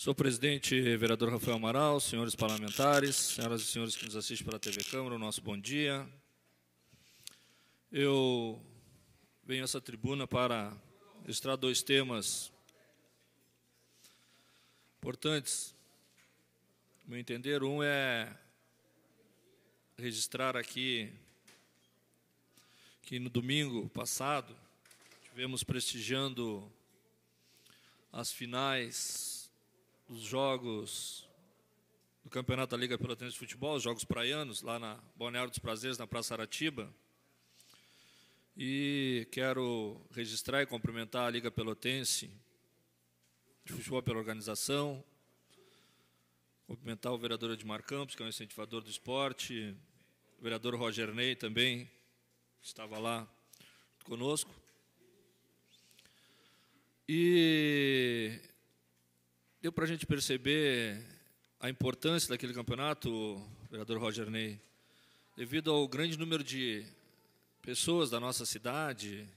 Senhor presidente, vereador Rafael Amaral, senhores parlamentares, senhoras e senhores que nos assistem pela TV Câmara, o nosso bom dia. Eu venho a essa tribuna para registrar dois temas importantes, no meu entender. Um é registrar aqui que no domingo passado tivemos prestigiando as finais dos jogos do Campeonato da Liga Pelotense de Futebol, os jogos praianos, lá na Balneário dos Prazeres, na Praça Aratiba. E quero registrar e cumprimentar a Liga Pelotense de Futebol pela organização, cumprimentar o vereador Edmar Campos, que é um incentivador do esporte, o vereador Roger Ney também, que estava lá conosco. E deu para a gente perceber a importância daquele campeonato, vereador Roger Ney, devido ao grande número de pessoas da nossa cidade,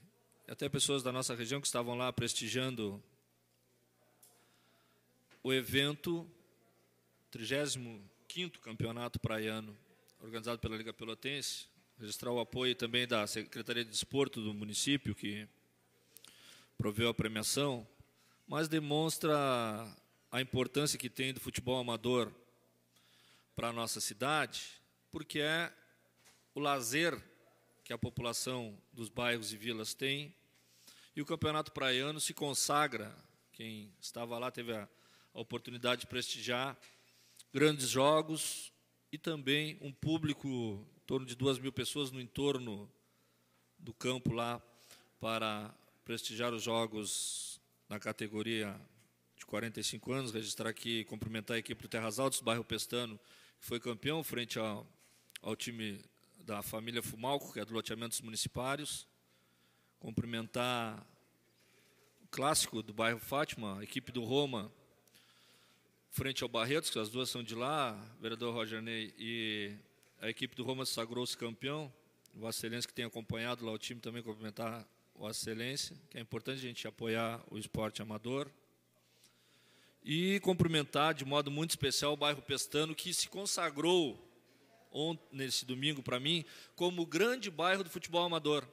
até pessoas da nossa região que estavam lá prestigiando o evento, 35º Campeonato Praiano, organizado pela Liga Pelotense, registrar o apoio também da Secretaria de Desporto do município, que proveu a premiação, mas demonstra a importância que tem do futebol amador para a nossa cidade, porque é o lazer que a população dos bairros e vilas tem, e o Campeonato Praiano se consagra. Quem estava lá teve a oportunidade de prestigiar grandes jogos e também um público em torno de 2.000 pessoas no entorno do campo lá para prestigiar os jogos na categoria de 45 anos, registrar aqui e cumprimentar a equipe do Terras Altas, do bairro Pestano, que foi campeão frente ao time da família Fumalco, que é do loteamento dos municipários, cumprimentar o clássico do bairro Fátima, a equipe do Roma, frente ao Barretos, que as duas são de lá, o vereador Roger Ney, e a equipe do Roma sagrou-se campeão, o Vossa Excelência que tem acompanhado lá o time também, cumprimentar o Vossa Excelência, que é importante a gente apoiar o esporte amador. E cumprimentar de modo muito especial o bairro Pestano, que se consagrou nesse domingo para mim como o grande bairro do futebol amador.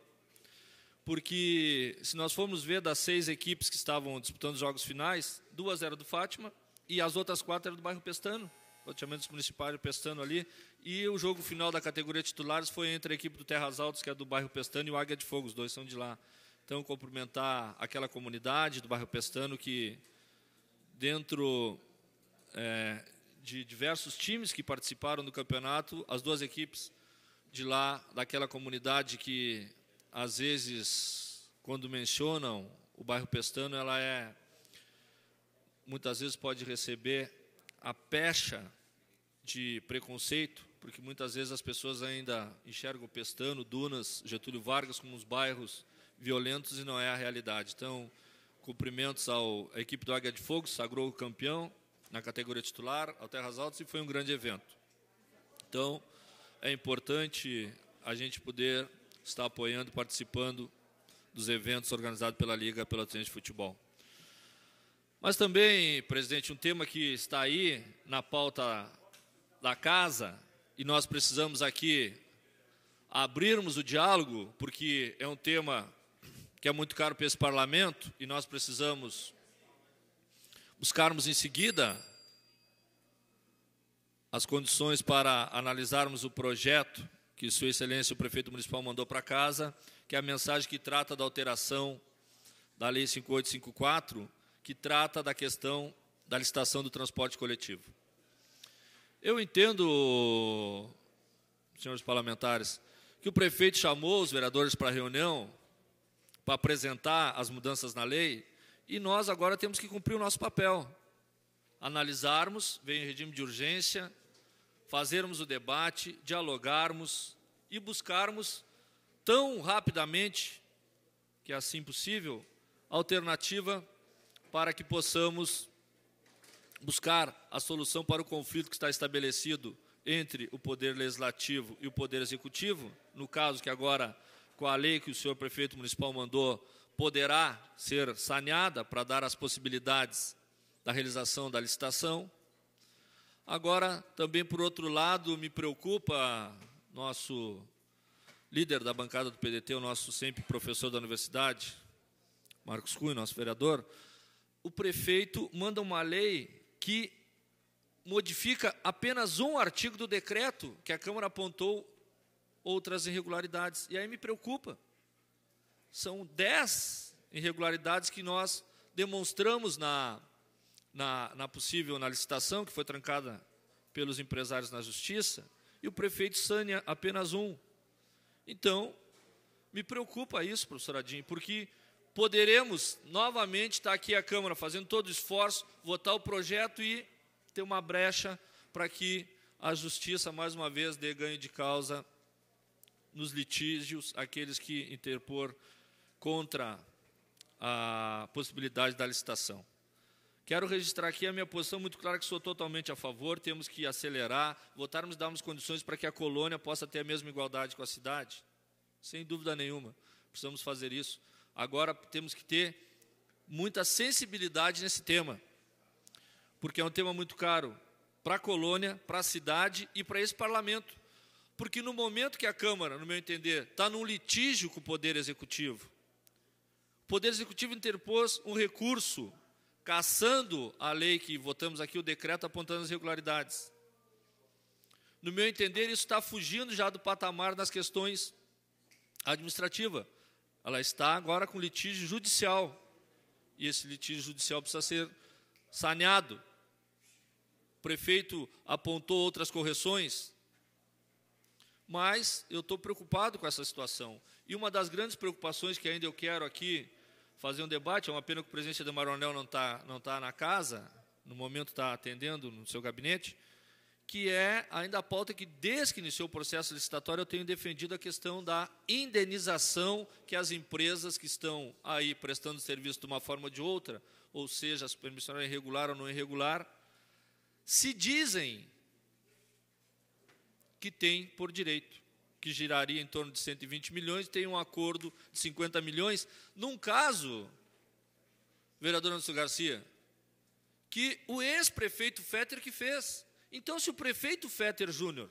Porque se nós formos ver das 6 equipes que estavam disputando os jogos finais, 2 eram do Fátima e as outras 4 eram do bairro Pestano, loteamento municipal Pestano ali, e o jogo final da categoria titulares foi entre a equipe do Terras Altas, que é do bairro Pestano, e o Águia de Fogo, os dois são de lá. Então, cumprimentar aquela comunidade do bairro Pestano que, dentro de diversos times que participaram do campeonato, as 2 equipes de lá, daquela comunidade que, às vezes, quando mencionam o bairro Pestano, ela muitas vezes pode receber a pecha de preconceito, porque muitas vezes as pessoas ainda enxergam o Pestano, Dunas, Getúlio Vargas como os bairros violentos, e não é a realidade. Então, cumprimentos à equipe do Águia de Fogo, sagrou o campeão na categoria titular, ao Terras Altas, e foi um grande evento. Então, é importante a gente poder estar apoiando e participando dos eventos organizados pela Liga Pelotense de Futebol. Mas também, presidente, um tema que está aí na pauta da casa, e nós precisamos aqui abrirmos o diálogo, porque é um tema que é muito caro para esse parlamento, e nós precisamos buscarmos em seguida as condições para analisarmos o projeto que Sua Excelência, o prefeito municipal, mandou para casa, que é a mensagem que trata da alteração da Lei 5854, que trata da questão da licitação do transporte coletivo. Eu entendo, senhores parlamentares, que o prefeito chamou os vereadores para a reunião para apresentar as mudanças na lei, e nós agora temos que cumprir o nosso papel. Analisarmos, vem em regime de urgência, fazermos o debate, dialogarmos e buscarmos tão rapidamente, que é assim possível, alternativa para que possamos buscar a solução para o conflito que está estabelecido entre o Poder Legislativo e o Poder Executivo, no caso que agora, com a lei que o senhor prefeito municipal mandou, poderá ser saneada para dar as possibilidades da realização da licitação. Agora, também, por outro lado, me preocupa nosso líder da bancada do PDT, o nosso sempre professor da universidade, Marcos Cunha, nosso vereador. O prefeito manda uma lei que modifica apenas um artigo do decreto que a Câmara apontou outras irregularidades. E aí me preocupa. São 10 irregularidades que nós demonstramos na licitação, que foi trancada pelos empresários na Justiça, e o prefeito sane apenas um. Então, me preocupa isso, professor Adim, porque poderemos novamente estar aqui a Câmara fazendo todo o esforço, votar o projeto e ter uma brecha para que a Justiça, mais uma vez, dê ganho de causa nos litígios, aqueles que interpor contra a possibilidade da licitação. Quero registrar aqui a minha posição muito clara, que sou totalmente a favor, temos que acelerar, votarmos e darmos condições para que a colônia possa ter a mesma igualdade com a cidade, sem dúvida nenhuma, precisamos fazer isso. Agora temos que ter muita sensibilidade nesse tema, porque é um tema muito caro para a colônia, para a cidade e para esse parlamento. Porque no momento que a Câmara, no meu entender, está num litígio com o Poder Executivo, o Poder Executivo interpôs um recurso cassando a lei que votamos aqui, o decreto apontando as irregularidades. No meu entender, isso está fugindo já do patamar das questões administrativas. Ela está agora com litígio judicial. E esse litígio judicial precisa ser saneado. O prefeito apontou outras correções, mas eu estou preocupado com essa situação. E uma das grandes preocupações que ainda eu quero aqui fazer um debate, é uma pena que o presidente Ademar Ornel não tá na casa, no momento está atendendo no seu gabinete, que é ainda a pauta que, desde que iniciou o processo licitatório, eu tenho defendido a questão da indenização que as empresas que estão aí prestando serviço de uma forma ou de outra, ou seja, a supermissão é irregular ou não irregular, se dizem que tem por direito, que giraria em torno de 120 milhões, tem um acordo de 50 milhões, num caso, vereador Anderson Garcia, que o ex-prefeito Fetter que fez. Então, se o prefeito Fetter Júnior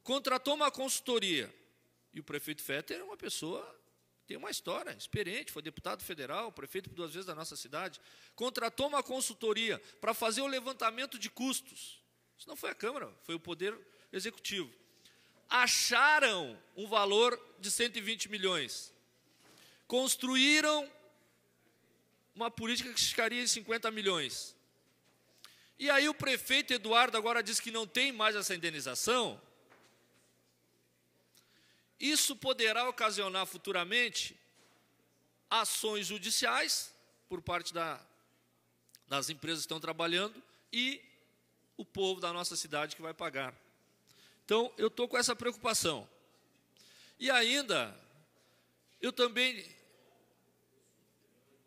contratou uma consultoria, e o prefeito Fetter é uma pessoa que tem uma história, experiente, foi deputado federal, prefeito por 2 vezes da nossa cidade, contratou uma consultoria para fazer o levantamento de custos. Isso não foi a Câmara, foi o Poder Executivo. Acharam um valor de 120 milhões. Construíram uma política que ficaria em 50 milhões. E aí o prefeito Eduardo agora diz que não tem mais essa indenização. Isso poderá ocasionar futuramente ações judiciais por parte das empresas que estão trabalhando e o povo da nossa cidade que vai pagar. Então, eu estou com essa preocupação. E ainda, eu também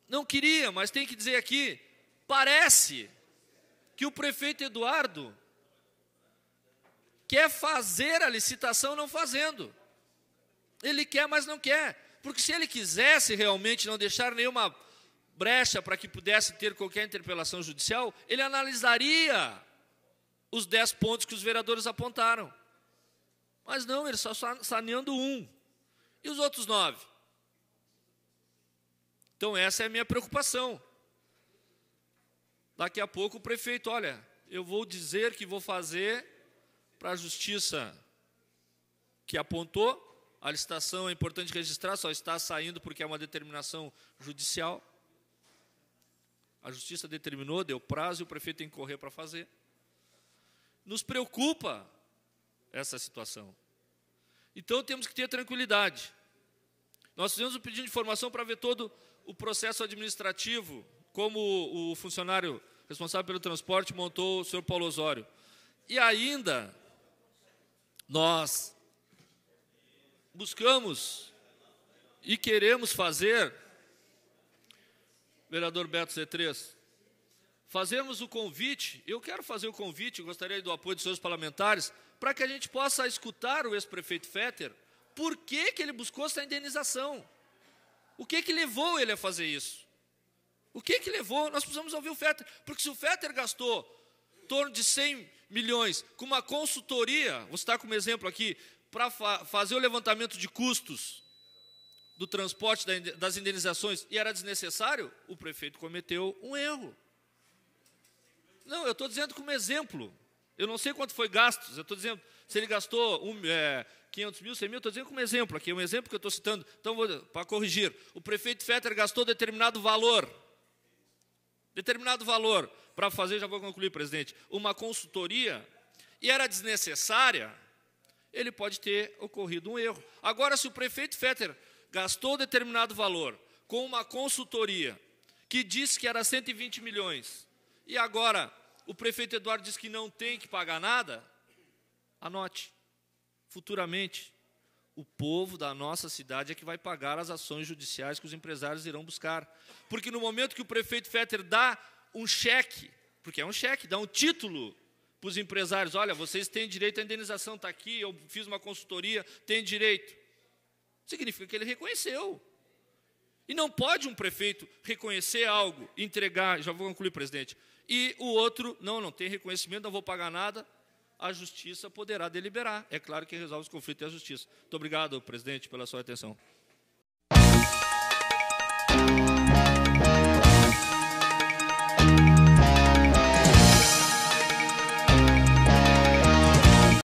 não queria, mas tenho que dizer aqui, parece que o prefeito Eduardo quer fazer a licitação não fazendo. Ele quer, mas não quer. Porque se ele quisesse realmente não deixar nenhuma brecha para que pudesse ter qualquer interpelação judicial, ele analisaria os 10 pontos que os vereadores apontaram. Mas não, ele só saneando um. E os outros 9? Então, essa é a minha preocupação. Daqui a pouco o prefeito, olha, eu vou dizer que vou fazer para a Justiça que apontou, a licitação é importante registrar, só está saindo porque é uma determinação judicial. A Justiça determinou, deu prazo e o prefeito tem que correr para fazer. Nos preocupa essa situação. Então, temos que ter tranquilidade. Nós fizemos um pedido de informação para ver todo o processo administrativo, como o funcionário responsável pelo transporte montou o senhor Paulo Osório. E ainda, nós buscamos e queremos fazer, vereador Beto C3, fazermos o convite, eu quero fazer o convite, gostaria do apoio dos seus parlamentares, para que a gente possa escutar o ex-prefeito Fetter, por que ele buscou essa indenização? O que levou ele a fazer isso? O que levou? Nós precisamos ouvir o Fetter. Porque se o Fetter gastou em torno de 100 milhões com uma consultoria, vou citar como exemplo aqui, para fazer o levantamento de custos do transporte, das indenizações, e era desnecessário, o prefeito cometeu um erro. Não, eu estou dizendo como exemplo. Eu não sei quanto foi gastos, eu estou dizendo, se ele gastou 500 mil, 100 mil, estou dizendo como exemplo aqui, um exemplo que eu estou citando. Então, para corrigir, o prefeito Fetter gastou determinado valor para fazer, já vou concluir, presidente, uma consultoria, e era desnecessária, ele pode ter ocorrido um erro. Agora, se o prefeito Fetter gastou determinado valor com uma consultoria que disse que era 120 milhões, e agora o prefeito Eduardo diz que não tem que pagar nada, anote, futuramente, o povo da nossa cidade é que vai pagar as ações judiciais que os empresários irão buscar. Porque no momento que o prefeito Fetter dá um cheque, porque é um cheque, dá um título para os empresários, olha, vocês têm direito à indenização, está aqui, eu fiz uma consultoria, tem direito. Significa que ele reconheceu. E não pode um prefeito reconhecer algo, entregar, já vou concluir, presidente, e o outro, não tem reconhecimento, não vou pagar nada, a justiça poderá deliberar. É claro que resolve os conflitos é a justiça. Muito obrigado, presidente, pela sua atenção.